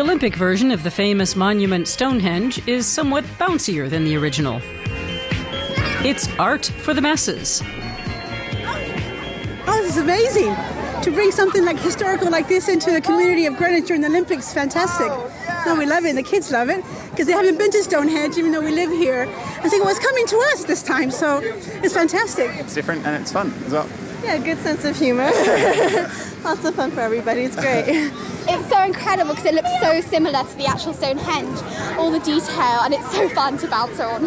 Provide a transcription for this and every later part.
The Olympic version of the famous monument Stonehenge is somewhat bouncier than the original. It's art for the masses. Oh, this is amazing. To bring something like historical like this into the community of Greenwich during the Olympics, fantastic. No, we love it. The kids love it because they haven't been to Stonehenge, even though we live here. I think, well, it's coming to us this time, so it's fantastic. It's different and it's fun as well. Yeah, good sense of humour. Lots of fun for everybody. It's great. It's so incredible because it looks so similar to the actual Stonehenge, all the detail, and it's so fun to bounce on.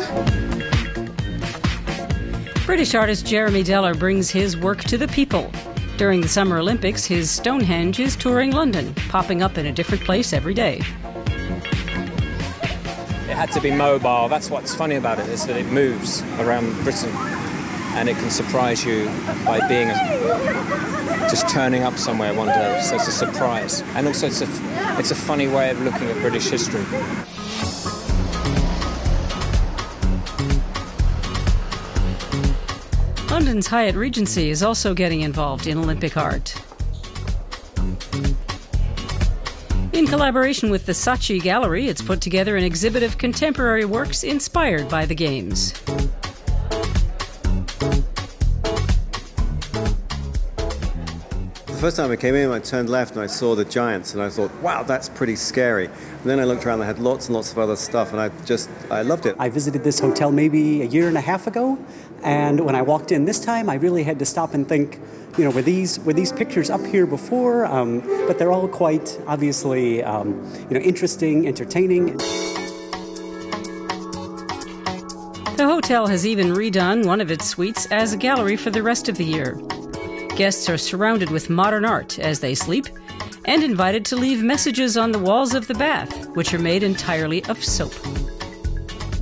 British artist Jeremy Deller brings his work to the people. During the Summer Olympics, his Stonehenge is touring London, popping up in a different place every day. It had to be mobile. That's what's funny about it, is that it moves around Britain and it can surprise you by being just turning up somewhere one day. So it's a surprise. And also it's a funny way of looking at British history. London's Hyatt Regency is also getting involved in Olympic art. In collaboration with the Saatchi Gallery, it's put together an exhibit of contemporary works inspired by the Games. The first time I came in, I turned left and I saw the giants and I thought, wow, that's pretty scary. And then I looked around, they had lots and lots of other stuff, and I loved it. I visited this hotel maybe a year and a half ago, and when I walked in this time, I really had to stop and think, you know, were these pictures up here before? But they're all quite obviously, interesting, entertaining. The hotel has even redone one of its suites as a gallery for the rest of the year. Guests are surrounded with modern art as they sleep, and invited to leave messages on the walls of the bath, which are made entirely of soap.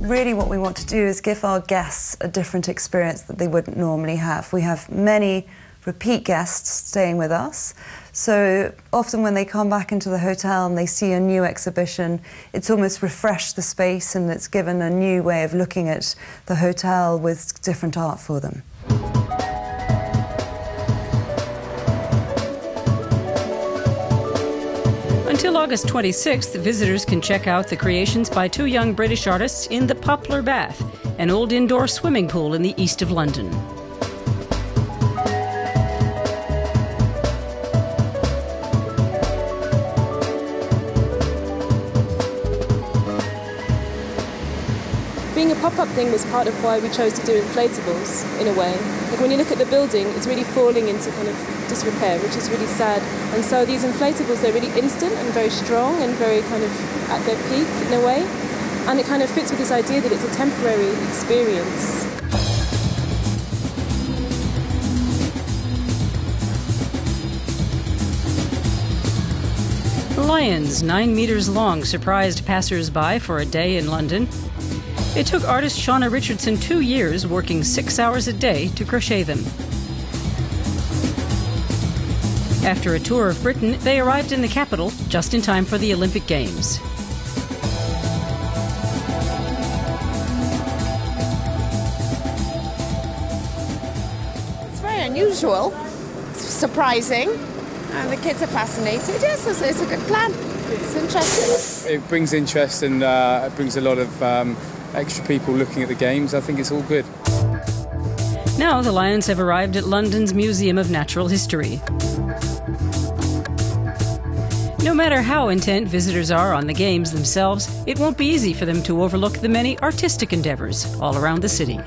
Really what we want to do is give our guests a different experience that they wouldn't normally have. We have many repeat guests staying with us, so often when they come back into the hotel and they see a new exhibition, it's almost refreshed the space and it's given a new way of looking at the hotel with different art for them. Until August 26th, visitors can check out the creations by two young British artists in the Poplar Bath, an old indoor swimming pool in the east of London. Being a pop-up thing was part of why we chose to do inflatables, in a way. Like when you look at the building, it's really falling into kind of disrepair, which is really sad. And so these inflatables, they're really instant and very strong and very kind of at their peak, in a way. And it kind of fits with this idea that it's a temporary experience. Lions, 9 meters long, surprised passers-by for a day in London. It took artist Shauna Richardson 2 years, working 6 hours a day, to crochet them. After a tour of Britain, they arrived in the capital just in time for the Olympic Games. It's very unusual, surprising, and the kids are fascinated. Yes, it's a good plan. It's interesting. It brings interest and it brings a lot of extra people looking at the Games. I think it's all good. Now the Lions have arrived at London's Museum of Natural History. No matter how intent visitors are on the Games themselves, it won't be easy for them to overlook the many artistic endeavours all around the city.